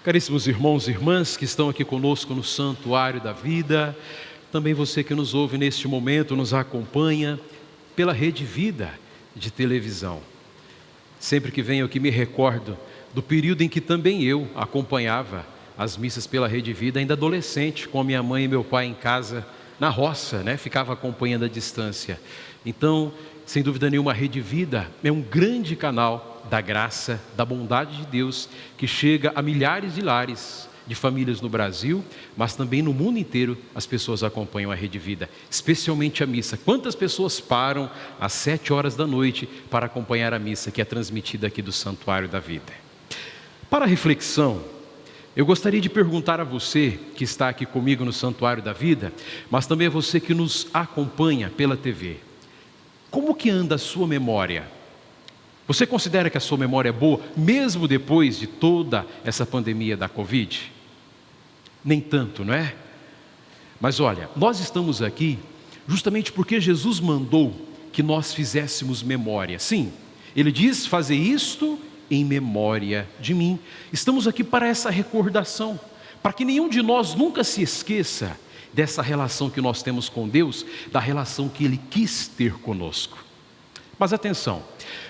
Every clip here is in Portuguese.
Caríssimos irmãos e irmãs que estão aqui conosco no Santuário da Vida, também você que nos ouve neste momento, nos acompanha pela Rede Vida de televisão. Sempre que venho aqui me recordo do período em que também eu acompanhava as missas pela Rede Vida, ainda adolescente, com a minha mãe e meu pai em casa, na roça, ficava acompanhando à distância. Então, sem dúvida nenhuma, a Rede Vida é um grande canal da graça, da bondade de Deus, que chega a milhares de lares de famílias no Brasil, mas também no mundo inteiro as pessoas acompanham a Rede Vida, especialmente a missa. Quantas pessoas param às 7 horas da noite para acompanhar a missa que é transmitida aqui do Santuário da Vida? Para a reflexão, eu gostaria de perguntar a você que está aqui comigo no Santuário da Vida, mas também a você que nos acompanha pela TV. Como que anda a sua memória? Você considera que a sua memória é boa, mesmo depois de toda essa pandemia da Covid? Nem tanto, não é? Mas olha, nós estamos aqui justamente porque Jesus mandou que nós fizéssemos memória. Sim, Ele diz: fazer isto em memória de mim. Estamos aqui para essa recordação, para que nenhum de nós nunca se esqueça dessa relação que nós temos com Deus, da relação que Ele quis ter conosco. Mas atenção,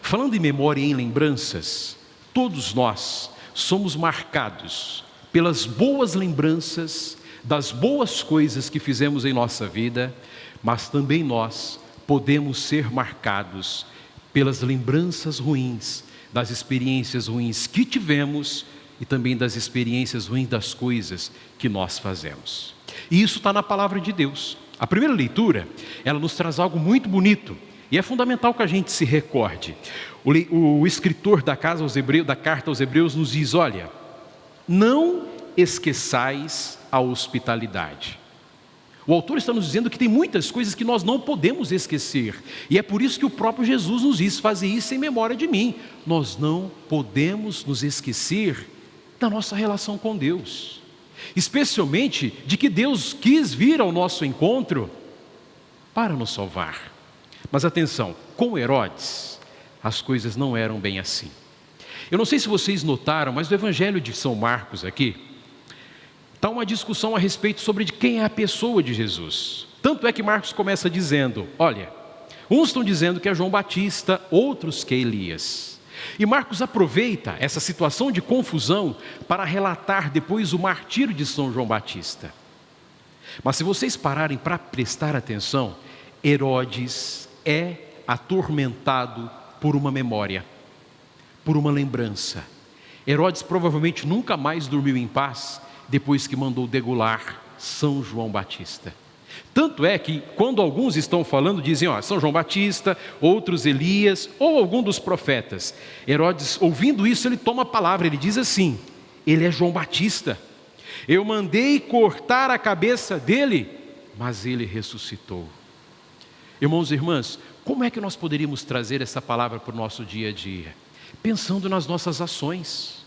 falando em memória e em lembranças, todos nós somos marcados pelas boas lembranças das boas coisas que fizemos em nossa vida, mas também nós podemos ser marcados pelas lembranças ruins, das experiências ruins que tivemos e também das experiências ruins das coisas que nós fazemos. E isso está na palavra de Deus. A primeira leitura, ela nos traz algo muito bonito. E é fundamental que a gente se recorde. O escritor da carta aos Hebreus nos diz: olha, não esqueçais a hospitalidade. O autor está nos dizendo que tem muitas coisas que nós não podemos esquecer. E é por isso que o próprio Jesus nos diz: fazer isso em memória de mim. Nós não podemos nos esquecer da nossa relação com Deus. Especialmente de que Deus quis vir ao nosso encontro para nos salvar. Mas atenção, com Herodes, as coisas não eram bem assim. Eu não sei se vocês notaram, mas no Evangelho de São Marcos aqui, está uma discussão a respeito sobre de quem é a pessoa de Jesus. Tanto é que Marcos começa dizendo, olha, uns estão dizendo que é João Batista, outros que é Elias. E Marcos aproveita essa situação de confusão para relatar depois o martírio de São João Batista. Mas se vocês pararem para prestar atenção, Herodes é atormentado por uma memória, por uma lembrança. Herodes provavelmente nunca mais dormiu em paz depois que mandou degolar São João Batista. Tanto é que quando alguns estão falando, dizem, São João Batista, outros Elias, ou algum dos profetas. Herodes, ouvindo isso, ele toma a palavra, ele diz assim: ele é João Batista. Eu mandei cortar a cabeça dele, mas ele ressuscitou. Irmãos e irmãs, como é que nós poderíamos trazer essa palavra para o nosso dia a dia? Pensando nas nossas ações.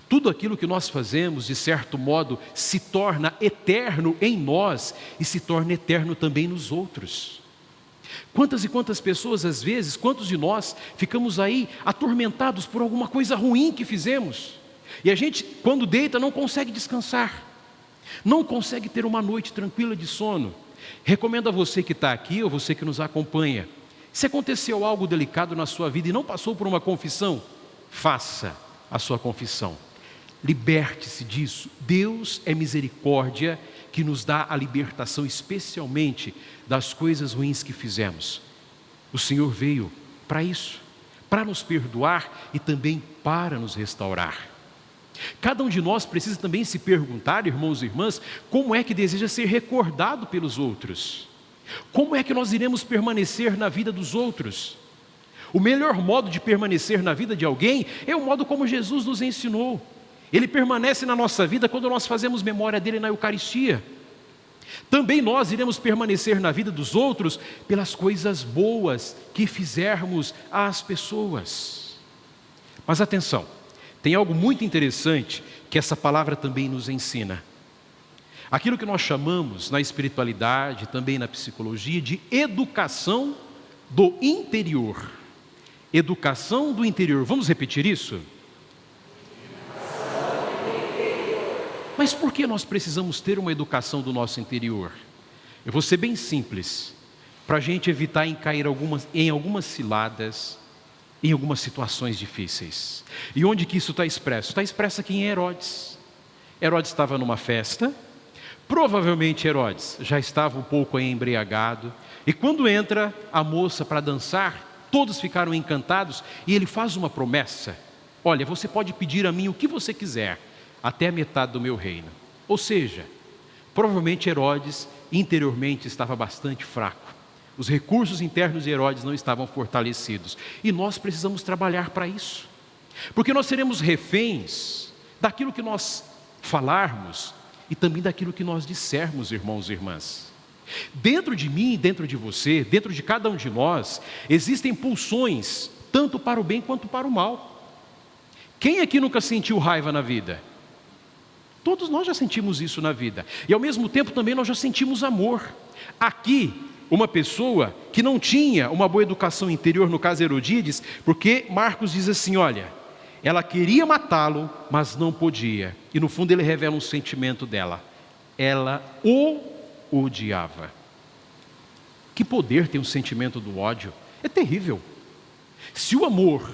Tudo aquilo que nós fazemos, de certo modo, se torna eterno em nós e se torna eterno também nos outros. Quantas e quantas pessoas, às vezes, quantos de nós ficamos aí atormentados por alguma coisa ruim que fizemos? E a gente, quando deita, não consegue descansar, não consegue ter uma noite tranquila de sono. Recomendo a você que está aqui, ou você que nos acompanha, se aconteceu algo delicado na sua vida e não passou por uma confissão, faça a sua confissão. Liberte-se disso. Deus é misericórdia que nos dá a libertação, especialmente das coisas ruins que fizemos. O Senhor veio para isso, para nos perdoar e também para nos restaurar. Cada um de nós precisa também se perguntar, irmãos e irmãs, como é que deseja ser recordado pelos outros? Como é que nós iremos permanecer na vida dos outros? O melhor modo de permanecer na vida de alguém é o modo como Jesus nos ensinou. Ele permanece na nossa vida quando nós fazemos memória dele na Eucaristia. Também nós iremos permanecer na vida dos outros pelas coisas boas que fizermos às pessoas. Mas atenção, tem algo muito interessante que essa palavra também nos ensina. Aquilo que nós chamamos na espiritualidade, também na psicologia, de educação do interior. Educação do interior. Vamos repetir isso? Mas por que nós precisamos ter uma educação do nosso interior? Eu vou ser bem simples, para a gente evitar em cair em algumas ciladas, em algumas situações difíceis. E onde que isso está expresso? Está expresso aqui em Herodes. Herodes estava numa festa, provavelmente Herodes já estava um pouco embriagado, e quando entra a moça para dançar, todos ficaram encantados, e ele faz uma promessa: olha, você pode pedir a mim o que você quiser, até a metade do meu reino. Ou seja, provavelmente Herodes interiormente estava bastante fraco. Os recursos internos de Herodes não estavam fortalecidos. E nós precisamos trabalhar para isso. Porque nós seremos reféns daquilo que nós falarmos e também daquilo que nós dissermos, irmãos e irmãs. Dentro de mim, dentro de você, dentro de cada um de nós, existem pulsões, tanto para o bem quanto para o mal. Quem aqui nunca sentiu raiva na vida? Todos nós já sentimos isso na vida. E ao mesmo tempo também nós já sentimos amor. Aqui, uma pessoa que não tinha uma boa educação interior, no caso Herodíades, porque Marcos diz assim, olha, ela queria matá-lo, mas não podia. E no fundo ele revela um sentimento dela. Ela o odiava. Que poder tem o sentimento do ódio? É terrível. Se o amor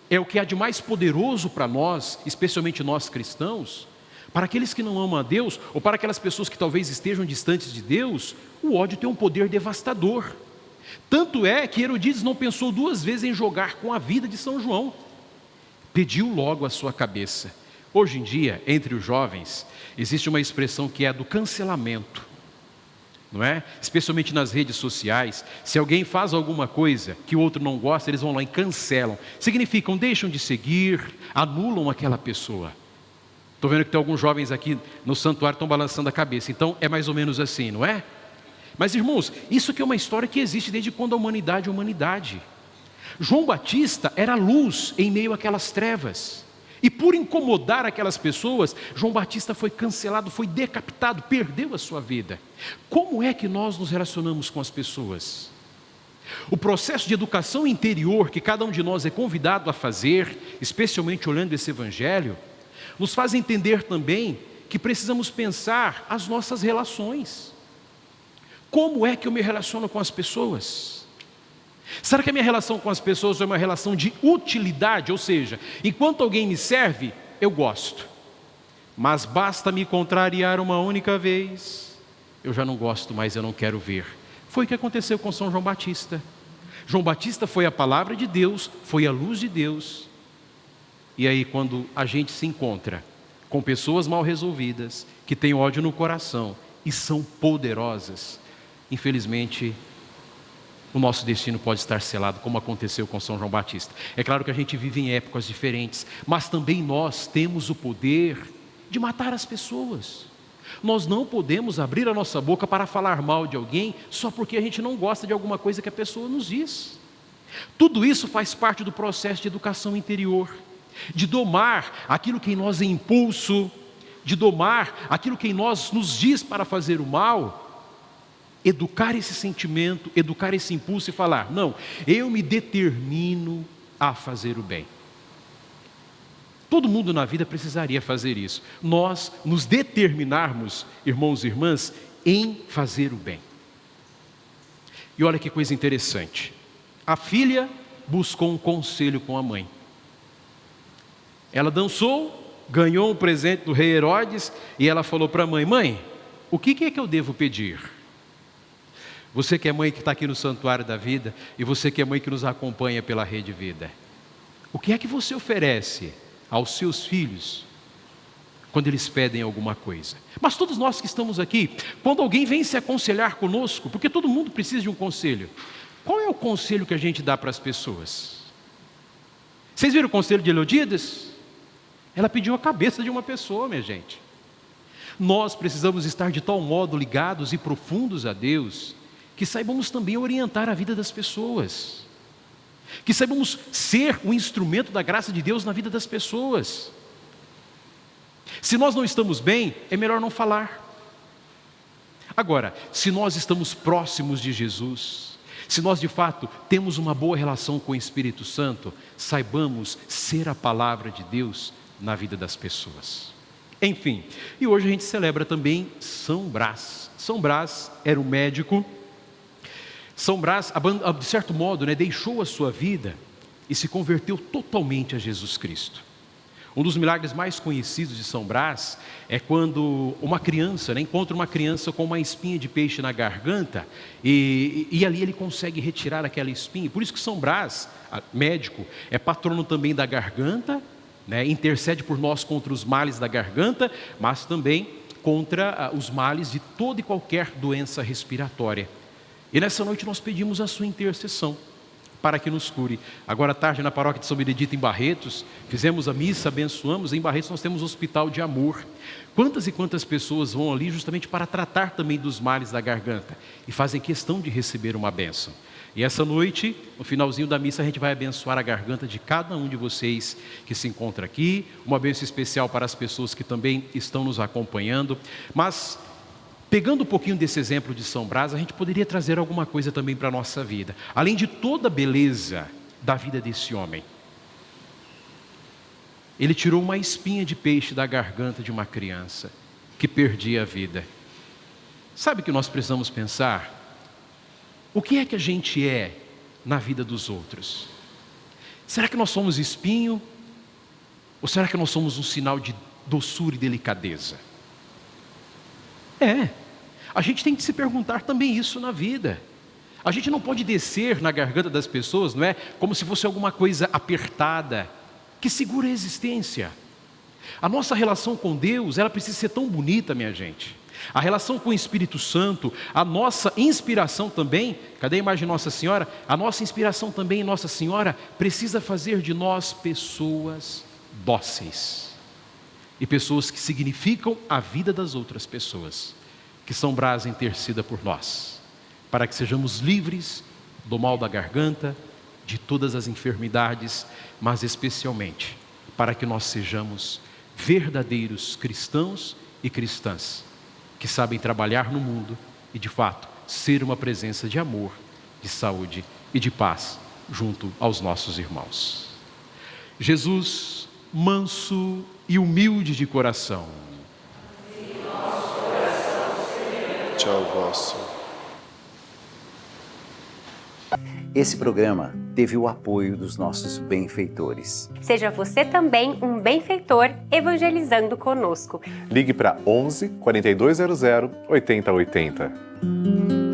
é o que há de mais poderoso para nós, especialmente nós cristãos, para aqueles que não amam a Deus, ou para aquelas pessoas que talvez estejam distantes de Deus, o ódio tem um poder devastador. Tanto é que Herodíades não pensou duas vezes em jogar com a vida de São João. Pediu logo a sua cabeça. Hoje em dia, entre os jovens, existe uma expressão que é a do cancelamento. Não é? Especialmente nas redes sociais, se alguém faz alguma coisa que o outro não gosta, eles vão lá e cancelam. Significam, deixam de seguir, anulam aquela pessoa. Estou vendo que tem alguns jovens aqui no santuário que estão balançando a cabeça. Então é mais ou menos assim, não é? Mas irmãos, isso aqui é uma história que existe desde quando a humanidade é humanidade. João Batista era luz em meio àquelas trevas. E por incomodar aquelas pessoas, João Batista foi cancelado, foi decapitado, perdeu a sua vida. Como é que nós nos relacionamos com as pessoas? O processo de educação interior que cada um de nós é convidado a fazer, especialmente olhando esse evangelho, nos faz entender também que precisamos pensar as nossas relações. Como é que eu me relaciono com as pessoas? Será que a minha relação com as pessoas é uma relação de utilidade? Ou seja, enquanto alguém me serve, eu gosto. Mas basta me contrariar uma única vez, eu já não gosto mais, eu não quero ver. Foi o que aconteceu com São João Batista. João Batista foi a palavra de Deus, foi a luz de Deus. E aí quando a gente se encontra com pessoas mal resolvidas, que têm ódio no coração e são poderosas, infelizmente o nosso destino pode estar selado, como aconteceu com São João Batista. É claro que a gente vive em épocas diferentes, mas também nós temos o poder de matar as pessoas. Nós não podemos abrir a nossa boca para falar mal de alguém só porque a gente não gosta de alguma coisa que a pessoa nos diz. Tudo isso faz parte do processo de educação interior, de domar aquilo que em nós é impulso, de domar aquilo que em nós nos diz para fazer o mal, educar esse sentimento, educar esse impulso e falar, não, eu me determino a fazer o bem. Todo mundo na vida precisaria fazer isso, nós nos determinarmos, irmãos e irmãs, em fazer o bem. E olha que coisa interessante, a filha buscou um conselho com a mãe. Ela dançou, ganhou um presente do rei Herodes e ela falou para a mãe, mãe, o que é que eu devo pedir? Você que é mãe que está aqui no Santuário da Vida e você que é mãe que nos acompanha pela Rede Vida, o que é que você oferece aos seus filhos quando eles pedem alguma coisa? Mas todos nós que estamos aqui, quando alguém vem se aconselhar conosco, porque todo mundo precisa de um conselho, qual é o conselho que a gente dá para as pessoas? Vocês viram o conselho de Herodíades? Ela pediu a cabeça de uma pessoa, minha gente. Nós precisamos estar de tal modo ligados e profundos a Deus, que saibamos também orientar a vida das pessoas, que saibamos ser o instrumento da graça de Deus na vida das pessoas. Se nós não estamos bem, é melhor não falar. Agora, se nós estamos próximos de Jesus, se nós de fato temos uma boa relação com o Espírito Santo, saibamos ser a palavra de Deus na vida das pessoas. Enfim, e hoje a gente celebra também São Brás. São Brás era um médico. São Brás, de certo modo, deixou a sua vida e se converteu totalmente a Jesus Cristo. Um dos milagres mais conhecidos de São Brás é quando uma criança encontra uma criança com uma espinha de peixe na garganta e ali ele consegue retirar aquela espinha. Por isso que São Brás, médico, é patrono também da garganta, intercede por nós contra os males da garganta, mas também contra os males de toda e qualquer doença respiratória. E nessa noite nós pedimos a sua intercessão para que nos cure. Agora à tarde na paróquia de São Benedito em Barretos, fizemos a missa, abençoamos. Em Barretos nós temos o Hospital de Amor. Quantas e quantas pessoas vão ali justamente para tratar também dos males da garganta e fazem questão de receber uma bênção. E essa noite, no finalzinho da missa, a gente vai abençoar a garganta de cada um de vocês que se encontra aqui, uma bênção especial para as pessoas que também estão nos acompanhando. Mas pegando um pouquinho desse exemplo de São Brás, a gente poderia trazer alguma coisa também para a nossa vida. Além de toda a beleza da vida desse homem, ele tirou uma espinha de peixe da garganta de uma criança que perdia a vida. Sabe o que nós precisamos pensar? O que é que a gente é na vida dos outros? Será que nós somos espinho? Ou será que nós somos um sinal de doçura e delicadeza? A gente tem que se perguntar também isso na vida. A gente não pode descer na garganta das pessoas, como se fosse alguma coisa apertada, que segura a existência. A nossa relação com Deus, ela precisa ser tão bonita, minha gente. A relação com o Espírito Santo, a nossa inspiração também, cadê a imagem de Nossa Senhora? A nossa inspiração também em Nossa Senhora precisa fazer de nós pessoas dóceis. E pessoas que significam a vida das outras pessoas. Que São Brás interceda por nós, para que sejamos livres do mal da garganta, de todas as enfermidades, mas especialmente para que nós sejamos verdadeiros cristãos e cristãs, que sabem trabalhar no mundo e de fato ser uma presença de amor, de saúde e de paz junto aos nossos irmãos. Jesus, manso e humilde de coração, ao vosso. Esse programa teve o apoio dos nossos benfeitores. Seja você também um benfeitor evangelizando conosco. Ligue para 11 4200 8080.